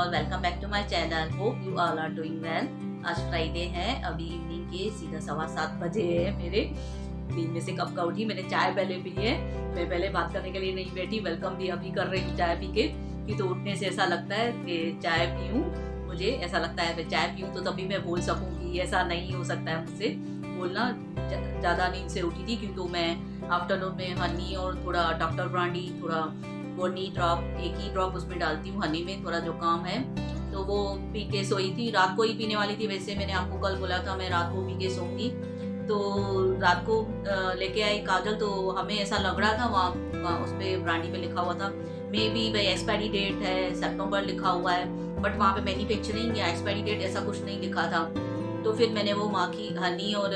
All, welcome back to my channel. Hope you all are doing well. आज Friday है, अभी evening के सीधा 7:15 बजे है मेरे। नींद में से कब का उठी, मैंने चाय पहले पी है। मैं पहले बात करने के लिए नहीं बैठी, वेलकम भी अभी कर रही हूँ चाय पी के। कि तो उठने से ऐसा लगता है कि चाय पीऊँ, मुझे ऐसा लगता है मैं चाय पीऊँ तो तभी मैं बोल सकूँ कि ऐसा नहीं हो सकता है मुझसे बोलना। ज़्यादा नींद से उठी थी क्योंकि मैं आफ्टरनून में हनी और थोड़ा डॉक्टर ब्रांडी, थोड़ा बॉनी ड्रॉप, एक ही ड्रॉप उसमें डालती हूँ हनी में, थोड़ा जो काम है तो वो पी के सोई थी। रात को ही पीने वाली थी, वैसे मैंने आपको कल बोला था मैं रात को पी के सोऊंगी। तो रात को लेके आई काजल, तो हमें ऐसा लग रहा था वहाँ उस पर ब्रांडी पे लिखा हुआ था मे बी भाई एक्सपायरी डेट है, सितंबर लिखा हुआ है, बट वहाँ पे मैन्युफैक्चरिंग या एक्सपायरी डेट ऐसा कुछ नहीं लिखा था। तो फिर मैंने वो माखी हनी और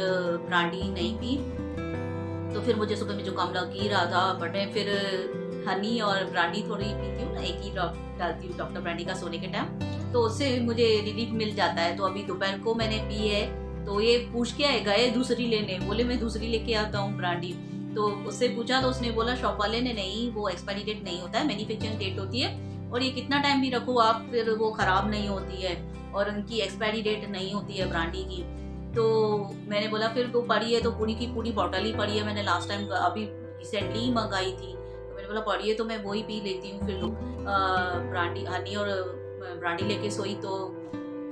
ब्रांडी नहीं पी। तो फिर मुझे सुबह में जुकाम लग ही रहा था, बट मैं फिर हनी और ब्रांडी थोड़ी पीती हूँ ना, एक ही ड्रॉप डालती हूँ डॉक्टर ब्रांडी का सोने के टाइम, तो उससे मुझे रिलीफ मिल जाता है। तो अभी दोपहर को मैंने पी है, तो ये पूछ के गए दूसरी लेने, बोले मैं दूसरी लेके आता हूँ ब्रांडी। तो उससे पूछा तो उसने बोला शॉप वाले ने, नहीं वो एक्सपायरी डेट नहीं होता है, मैन्युफैक्चरिंग डेट होती है, और ये कितना टाइम भी रखो आप फिर वो खराब नहीं होती है, और उनकी एक्सपायरी डेट नहीं होती है ब्रांडी की। तो मैंने बोला फिर तो पड़ी है तो पूरी की पूरी बॉटल ही पड़ी है, मैंने लास्ट टाइम अभी रिसेंटली मंगाई थी, तो मैंने बोला पड़ी है तो मैं वही पी लेती हूँ। फिर ब्रांडी हनी और ब्रांडी लेके सोई, तो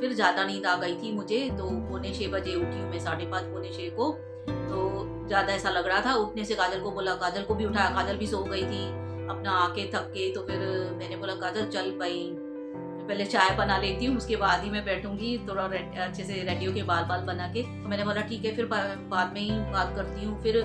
फिर ज़्यादा नींद आ गई थी मुझे। तो 5:45 बजे उठी हूँ मैं, 5:30 5:45 को। तो ज़्यादा ऐसा लग रहा था, उठने से काजल को बोला, काजल को भी उठाया, काजल भी सो गई थी अपना आके थक के। तो फिर मैंने बोला काजल चल भाई, पहले चाय बना लेती हूँ उसके बाद ही मैं बैठूंगी, थोड़ा अच्छे से रेडियो के बाल बना के। तो मैंने बोला ठीक है, फिर बाद में ही बात करती हूँ। फिर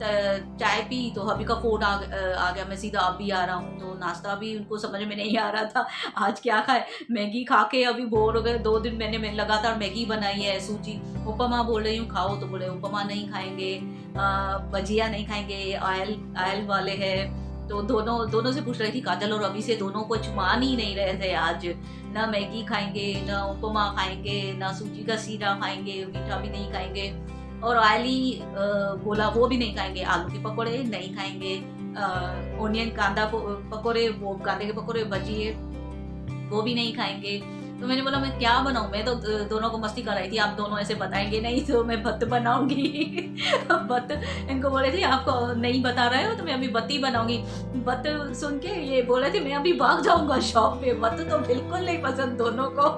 चाय पी तो हबी का फोन आ गया, मैं सीधा अभी आ रहा हूँ। तो नाश्ता भी उनको समझ में नहीं आ रहा था आज क्या खाए, मैगी खा के अभी बोर हो गए। 2 दिन मैंने लगातार मैगी बनाई है, सूजी उपमा बोल रही हूँ खाओ, तो बोले उपमा नहीं खाएंगे, भजिया नहीं खाएंगे, ऑयल वाले है। तो दोनों से पूछ रही थी काजल और अभी से, दोनों कुछ मान ही नहीं रहे थे आज, ना मैगी खाएंगे, ना उपमा खाएंगे, ना सूजी का सीरा खाएंगे, मीठा भी नहीं खाएंगे, और ऑयली बोला वो भी नहीं खाएंगे, आलू के पकौड़े नहीं खाएंगे, ओनियन कांदा पकौड़े, वो कांदे के पकौड़े भजिए वो भी नहीं खाएंगे। तो मैंने बोला मैं क्या बनाऊं, मैं तो दोनों को मस्ती कर रही थी, आप दोनों ऐसे बताएंगे नहीं तो मैं भत्त बनाऊंगी भत्त इनको बोले थे आपको नहीं बता रहे हो तो मैं अभी बत्ती बनाऊंगी। भत्त सुन के ये बोले थे मैं अभी भाग जाऊंगा शॉप पे। भत्त तो बिल्कुल नहीं पसंद दोनों को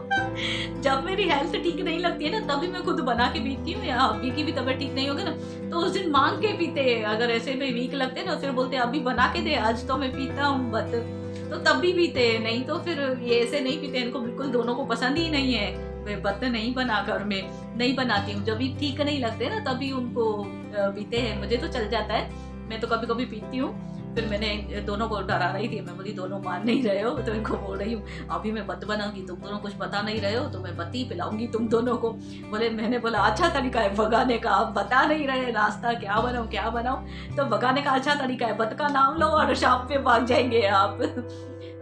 जब मेरी हेल्थ ठीक नहीं लगती है ना तभी मैं खुद बना के पीती हूँ, या अभी की भी तबीयत ठीक नहीं होगी ना तो उस दिन मांग के पीते हैं। अगर ऐसे में वीक लगते ना फिर बोलते अभी बना के दे, आज तो मैं पीता हूँ भत्त, तो तब भी पीते हैं, नहीं तो फिर ये ऐसे नहीं पीते। इनको बिल्कुल दोनों को पसंद ही नहीं है, मैं भत्त नहीं बना कर मैं नहीं बनाती हूँ, जब भी ठीक नहीं लगते ना तभी उनको पीते हैं। मुझे तो चल जाता है, मैं तो कभी कभी पीती हूँ। फिर मैंने दोनों को डरा रही थी, मैं बोली दोनों मान नहीं रहे हो, तो इनको बोल रही हूँ अभी मैं भत्त बनाऊंगी, तुम दोनों कुछ बता नहीं रहे हो तो मैं बत्ती पिलाऊंगी तुम दोनों को। बोले, मैंने बोला अच्छा तरीका है भगाने का, आप बता नहीं रहे नाश्ता क्या बनाऊं, तो भगाने का अच्छा तरीका है भत्त का नाम लो और शॉप पे भाग जाएंगे आप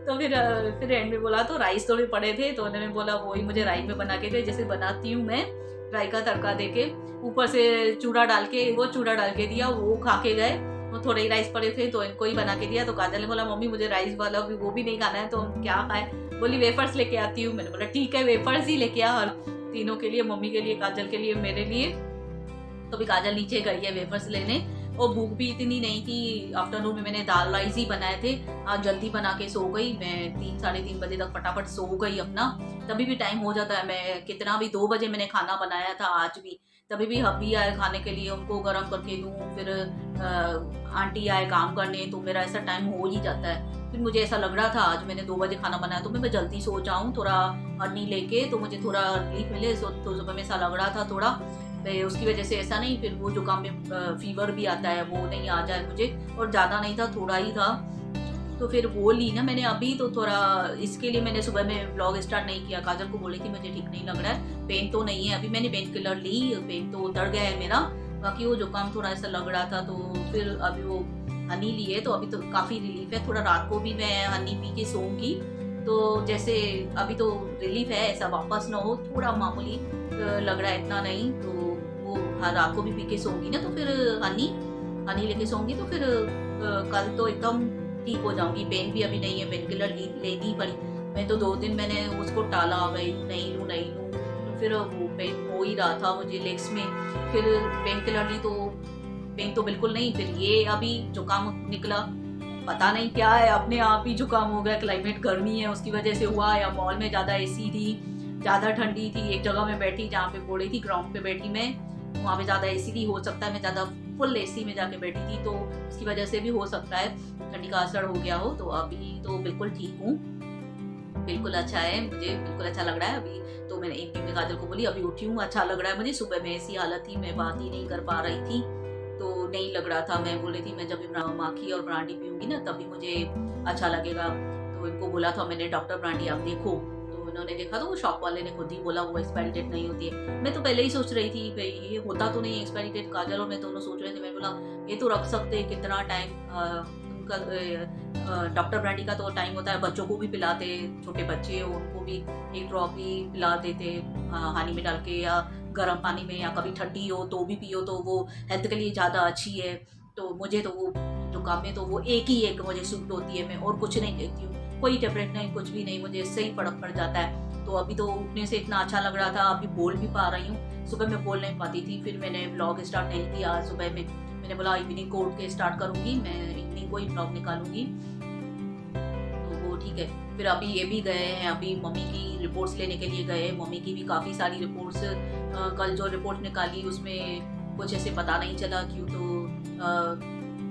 तो फिर एंड में बोला तो राइस थोड़े पड़े थे, तो उन्होंने बोला वही मुझे राई में बना के दे, जैसे बनाती हूँ मैं, राई का तड़का देके ऊपर से चूड़ा डाल के, वो चूड़ा डाल के दिया, वो खा के गए। वो थोड़े ही राइस पड़े थे तो इनको ही बना के दिया। तो काजल ने बोला मम्मी मुझे राइस वाला भी वो भी नहीं खाना है, तो हम क्या खाएं, बोली वेफर्स लेके आती हूँ। मैंने बोला ठीक है वेफर्स ही लेके आ, तीनों के लिए, मम्मी के लिए, काजल के लिए, मेरे लिए। तो भी काजल नीचे गई है वेफर्स लेने, और भूख भी इतनी नहीं थी। आफ्टरनून में मैंने दाल राइस ही बनाए थे, आज जल्दी बना के सो गई मैं, 3 साढ़े 3 बजे तक फटाफट सो गई अपना। तभी भी टाइम हो जाता है, मैं कितना भी 2 बजे मैंने खाना बनाया था आज भी, तभी भी हब्बी आए खाने के लिए, उनको गर्म करके दूँ, फिर आंटी आए काम करने, तो मेरा ऐसा टाइम हो ही जाता है। फिर मुझे ऐसा लग रहा था आज मैंने 2 बजे खाना बनाया तो मैं जल्दी सो जाऊँ, थोड़ा हनी लेके, तो मुझे थोड़ा रिलीफ मिले। तो सुबह में ऐसा लग रहा था थोड़ा, उसकी वजह से ऐसा नहीं फिर वो जुकाम में फीवर भी आता है वो नहीं आ जाए मुझे, और ज़्यादा नहीं था थोड़ा ही था। तो फिर वो ली ना मैंने अभी, तो थोड़ा इसके लिए मैंने सुबह में व्लॉग स्टार्ट नहीं किया। काजल को बोली थी मुझे ठीक नहीं लग रहा है, पेन तो नहीं है, अभी मैंने पेन किलर ली, पेन तो उतर गया है मेरा, बाकी वो जुकाम थोड़ा ऐसा लग रहा था। तो फिर अभी वो हनी ली है, तो अभी तो काफ़ी रिलीफ है। थोड़ा रात को भी मैं हनी पी के सोऊंगी, तो जैसे अभी तो रिलीफ है, ऐसा वापस ना हो, थोड़ा मामूली लग रहा है, इतना नहीं। तो वो रात को भी पी के सोऊंगी ना, तो फिर हनी लेके सोऊंगी, तो फिर कल तो एकदम ठीक हो जाऊंगी। पेन भी अभी नहीं है, पेन किलर लेनी पड़ी, मैं तो 2 दिन मैंने उसको टाला, भाई नहीं लूँ नहीं लूँ, तो फिर वो पेन हो ही रहा था मुझे लेग्स में। फिर पेन किलर ली तो पेन तो बिल्कुल नहीं, फिर ये अभी जुकाम निकला, पता नहीं क्या है, अपने आप ही जुकाम हो गया। क्लाइमेट गर्मी है उसकी वजह से हुआ, या मॉल में ज़्यादा एसी थी, ज़्यादा ठंडी थी। एक जगह में बैठी जहाँ पे पड़ी थी, ग्राउंड पे बैठी मैं, वहाँ पे ज़्यादा एसी थी, हो सकता है मैं ज़्यादा फुल एसी में जाके बैठी थी, तो उसकी वजह से भी हो सकता है ठंडी का असर हो गया हो। तो अभी तो बिल्कुल ठीक हूँ, बिल्कुल अच्छा है, मुझे बिल्कुल अच्छा लग रहा है अभी। तो मैंने इवनिंग में काजल को बोली अभी उठी हूँ, अच्छा लग रहा है मुझे। सुबह में ऐसी हालत थी, मैं बात ही नहीं कर पा रही थी, तो नहीं लग रहा था। मैं बोल रही थी मैं जब माखी और ब्रांडी पीऊंगी ना तभी मुझे अच्छा लगेगा। तो इनको बोला था मैंने, डॉक्टर ब्रांडी आप देखो, तो उन्होंने देखा तो वो शॉप वाले ने खुद ही बोला वो एक्सपायरी डेट नहीं होती है। मैं तो पहले ही सोच रही थी भाई ये होता तो नहीं एक्सपायरी डेट। काजल और मैं दोनों सोच रहे थे, मैं बोला ये तो रख सकते कितना टाइम। डॉक्टर ब्रांडी का तो टाइम होता है, बच्चों को भी पिलाते, छोटे बच्चे उनको भी एक ड्रॉप ही पिला देते हानी में डाल के, या गर्म पानी में, या कभी ठंडी हो तो भी पियो, तो वो हेल्थ के लिए ज़्यादा अच्छी है। तो मुझे तो वो जुकाम में तो वो एक मुझे सूट होती है, मैं और कुछ नहीं लेती हूँ, कोई टेबलेट नहीं, कुछ भी नहीं, मुझे इससे ही फर्क पड़ जाता है। तो अभी तो उठने से इतना अच्छा लग रहा था, अभी बोल भी पा रही हूँ। सुबह में बोल नहीं पाती थी, फिर मैंने ब्लॉग स्टार्ट नहीं किया आज सुबह में, मैंने बोला इवनिंग को उठ के स्टार्ट करूँगी, मैं इवनिंग को ही ब्लॉग निकालूंगी, तो वो ठीक है। फिर अभी ये भी गए हैं, अभी मम्मी की रिपोर्ट्स लेने के लिए गए। मम्मी की भी काफ़ी सारी रिपोर्ट्स, कल जो रिपोर्ट निकाली उसमें कुछ ऐसे पता नहीं चला क्यों, तो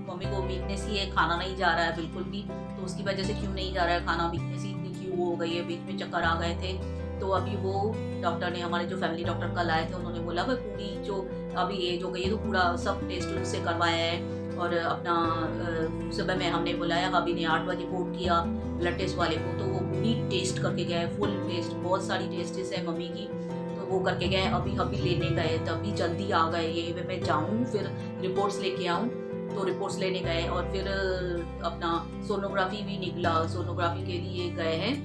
मम्मी को वीकनेस ही है, खाना नहीं जा रहा है बिल्कुल भी, तो उसकी वजह से क्यों नहीं जा रहा है खाना, वीकनेस ही इतनी क्यों हो गई है, बीच में चक्कर आ गए थे। तो अभी वो डॉक्टर ने, हमारे जो फैमिली डॉक्टर कल आए थे, उन्होंने बोला भाई पूरी जो अभी एज हो गई है तो पूरा सब टेस्ट उससे करवाया है। और अपना सुबह में हमने बुलाया, अभी ने 8 बजे फोन किया ब्लड टेस्ट वाले को, तो वो पूरी टेस्ट करके गए, फुल टेस्ट, बहुत सारी टेस्ट है मम्मी की, तो वो करके गए। अभी लेने गए, तभी जल्दी आ गए ये, मैं जाऊँ फिर रिपोर्ट्स लेके आऊँ, तो रिपोर्ट्स लेने गए। और फिर अपना सोनोग्राफी भी निकला, सोनोग्राफी के लिए गए हैं,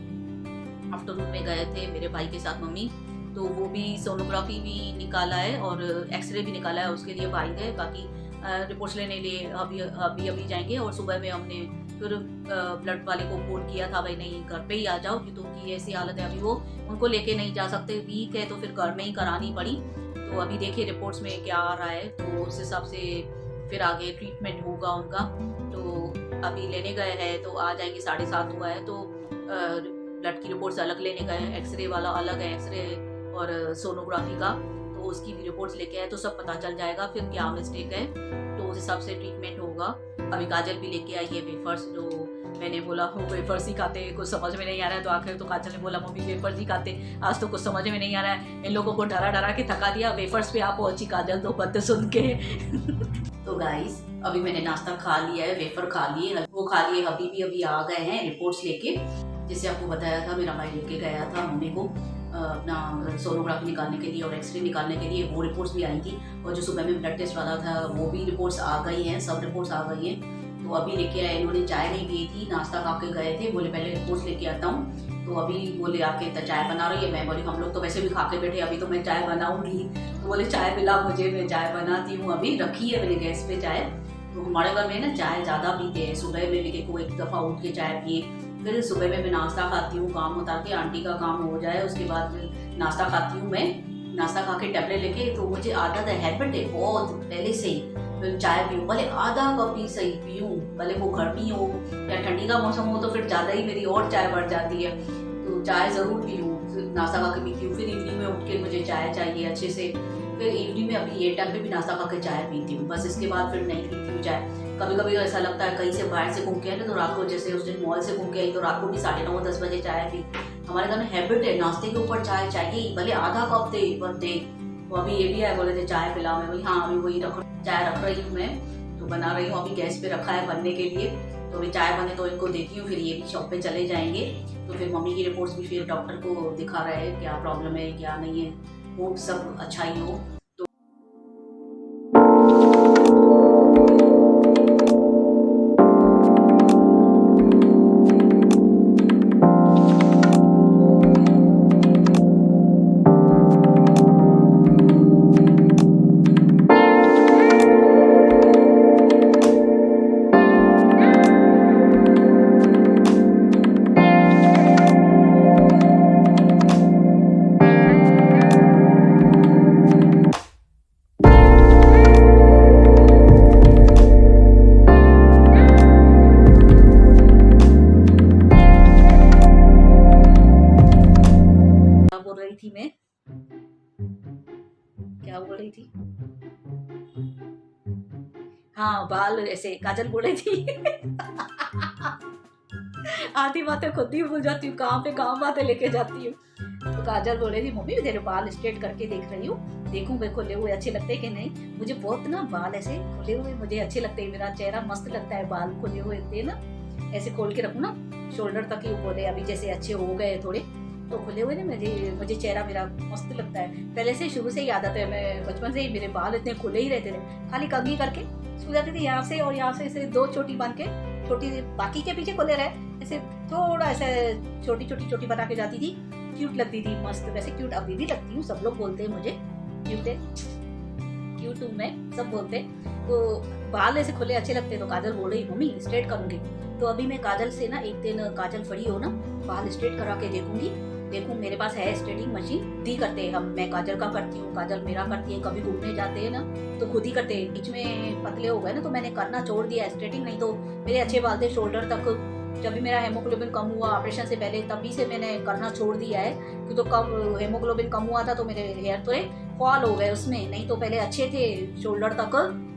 आफ्टरनून में गए थे मेरे भाई के साथ मम्मी, तो वो भी सोनोग्राफी भी निकाला है और एक्सरे भी निकाला है, उसके लिए भाई गए। बाकी रिपोर्ट्स लेने लिए अभी जाएंगे। और सुबह में हमने फिर ब्लड वाले को फोन किया था, भाई नहीं घर पे ही आ जाओ क्योंकि उनकी ऐसी हालत है, अभी वो उनको लेके नहीं जा सकते, वीक है, तो फिर घर में ही करानी पड़ी। तो अभी देखिए रिपोर्ट्स में क्या आ रहा है, तो उस हिसाब से फिर आगे ट्रीटमेंट होगा उनका। तो अभी लेने गए हैं, तो आ जाएंगे, 7:30 हुआ है, तो ब्लड की रिपोर्ट्स अलग लेने गए, एक्सरे वाला अलग है, एक्सरे और सोनोग्राफी का, तो उसकी भी रिपोर्ट्स लेके आए, तो सब पता चल जाएगा फिर क्या मिस्टेक है, तो उस हिसाब से ट्रीटमेंट होगा। अभी काजल भी लेके आई है वेफर्स, जो मैंने बोला हो वेफर्स ही खाते, कुछ समझ में नहीं आ रहा है, तो आखिर तो काजल ने बोला मम्मी वेफर्स ही खाते, आज तो कुछ समझ में नहीं आ रहा है, इन लोगों को डरा डरा के थका दिया, वेफर्स पे आप पहुंची काजल तो बातें सुन के। तो गाइस अभी मैंने नाश्ता खा लिया है, वेफर खा लिए, वो खा लिए, अभी आ गए हैं रिपोर्ट्स लेके, जैसे आपको बताया था मेरा भाई लेके गया था मम्मी को अपना सोनोग्राफी निकालने के लिए और एक्सरे निकालने के लिए, वो रिपोर्ट्स भी आई थी। और जो सुबह में ब्लड टेस्ट वाला था वो भी रिपोर्ट्स आ गई हैं, सब रिपोर्ट्स आ गई हैं। तो अभी लेके आए, इन्होंने चाय नहीं पी थी, नाश्ता खा के गए थे, बोले पहले रिपोर्ट्स लेके आता हूँ, तो अभी बोले आके तो चाय बना रही है। मैं बोली हम लोग तो वैसे भी खा के बैठे, अभी तो मैं चाय बनाऊंगी, तो बोले चाय पिला मुझे, मैं चाय बनाती हूँ, अभी रखी है मैंने गैस पे चाय। तो हमारे घर में ना चाय ज़्यादा पीते हैं, सुबह में भी देखो एक दफ़ा उठ के चाय पिए, फिर सुबह में मैं नाश्ता खाती हूँ, काम होता के आंटी का काम हो जाए उसके बाद नाश्ता खाती हूँ मैं, नाश्ता खा के टैबलेट लेके, तो मुझे आदत है, हैबिट है बहुत पहले से ही, फिर चाय पीऊँ, भले आधा कप ही सही पीऊँ, भले वो गर्मी हो या ठंडी का मौसम हो, तो फिर ज़्यादा ही मेरी और चाय बढ़ जाती है, तो चाय ज़रूर पीऊँ, नाश्ता खा के पीती हूँ। फिर इवनिंग में उठ के मुझे चाय चाहिए अच्छे से, फिर इवनिंग में अभी ये टाइम पे भी नाश्ता खा के चाय पीती हूँ, बस इसके बाद फिर नहीं पीती हूँ चाय। कभी कभी ऐसा लगता है कहीं से बाहर से घूम के आए ना, तो रात को, जैसे उस दिन मॉल से घूम के आई, तो रात को भी 9:30-10 बजे चाय पी। हमारे घर में हैबिट है, नाश्ते के ऊपर चाय चाहिए, भले आधा कप दे पर दे। तो अभी ये भी है, बोले थे चाय पिलाओ, मैं बोली हाँ अभी वही चाय रख रही हूँ मैं, तो बना रही हूँ, अभी गैस पे रखा है बनने के लिए, तो अभी चाय बने तो इनको देती हूँ, फिर ये भी शॉप पे चले जाएंगे। तो फिर मम्मी की रिपोर्ट्स भी फिर डॉक्टर को दिखा रहे हैं क्या प्रॉब्लम है क्या नहीं है, वो सब अच्छा ही हो। थी मैं? क्या बोल रही थी? हाँ, बाल ऐसे काजल बोल रही थी। आधी बातें खुद ही भूल जाती हूँ, कहाँ पे कहाँ बातें लेके जाती हूँ। तो काजल बोल रही थी मम्मी तेरे बाल स्ट्रेट करके देख रही हूँ, देखूं मैं खुले हुए अच्छे लगते हैं कि नहीं। मुझे बहुत ना बाल ऐसे खुले हुए मुझे अच्छे लगते हैं, मेरा चेहरा मस्त लगता है बाल खुले हुए थे ना, ऐसे खोल के रखूँ ना शोल्डर तक ही। बोले अभी जैसे अच्छे हो गए थोड़े तो खुले हुए ना, मुझे मुझे चेहरा मेरा मस्त लगता है। पहले से शुरू से ही आदत है, मैं बचपन से ही मेरे बाल इतने खुले ही रहते थे, खाली कंघी करके सो जाती थी यहाँ से, और यहाँ से ऐसे दो चोटी बांध के, छोटी बाकी के पीछे खुले रहे ऐसे, थोड़ा ऐसे छोटी छोटी चोटी बना के जाती थी। क्यूट लगती थी, मस्त। वैसे क्यूट अभी भी लगती हूँ, सब लोग बोलते हैं मुझे क्यूट है, क्यूट हूँ मैं, सब बोलते हैं। तो बाल ऐसे खुले अच्छे लगते हैं, तो काजल बोल रही मम्मी स्ट्रेट करूंगी। तो अभी मैं काजल से ना एक दिन काजल फ्री हो ना, बाल स्ट्रेट करा के देखूंगी। देखूं मेरे पास है स्ट्रेटिंग मशीन, दी करते हैं हम, मैं काजल का करती हूँ, काजल मेरा करती है। कभी घूमने जाते हैं ना तो खुद ही करते हैं। बीच में पतले हो गए ना तो मैंने करना छोड़ दिया स्ट्रेटिंग, नहीं तो मेरे अच्छे बाल थे शोल्डर तक। जब भी मेरा हेमोग्लोबिन कम हुआ ऑपरेशन से पहले, तभी से मैंने करना छोड़ दिया है, क्योंकि तो कम हेमोग्लोबिन कम हुआ था तो मेरे हेयर थोड़े फॉल हो गए उसमें। नहीं तो पहले अच्छे थे, शोल्डर तक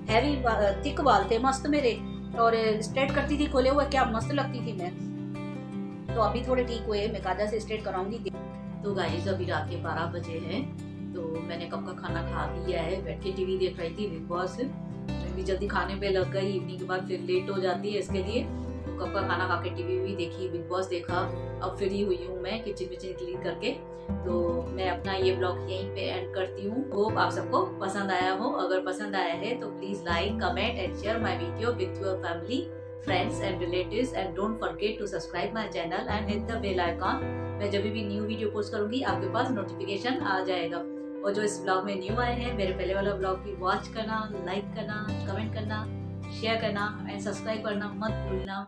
हैवी थिक बाल थे मस्त मेरे, और स्ट्रेट करती थी खोले हुए, क्या मस्त लगती थी मैं। तो अभी थोड़े ठीक हुए, मैं काजल से स्ट्रेट कराऊंगी। तो गाइस अभी रात के 12 बजे हैं, तो मैंने कब का खाना खा लिया है, बैठ के टीवी देख रही थी बिग बॉस। मैं भी जल्दी खाने पे लग गई, इवनिंग के बाद फिर लेट हो जाती है इसके लिए। तो कब का खाना खा के टीवी भी देखी, बिग बॉस देखा। अब फ्री हुई हूँ मैं किचन विचन क्लीन करके। तो मैं अपना ये ब्लॉग यहीं पे एंड करती हूँ। होप आप सबको पसंद आया हो। अगर पसंद आया है तो please like, comment and share my video with your family, friends and relatives, and don't forget to subscribe my channel and hit the bell icon। मैं जब भी न्यू वीडियो पोस्ट करूंगी आपके पास नोटिफिकेशन आ जाएगा। और जो इस ब्लॉग में न्यू आए हैं, मेरे पहले वाला ब्लॉग भी वॉच करना, लाइक करना, कमेंट करना, शेयर करना एंड सब्सक्राइब करना मत भूलना।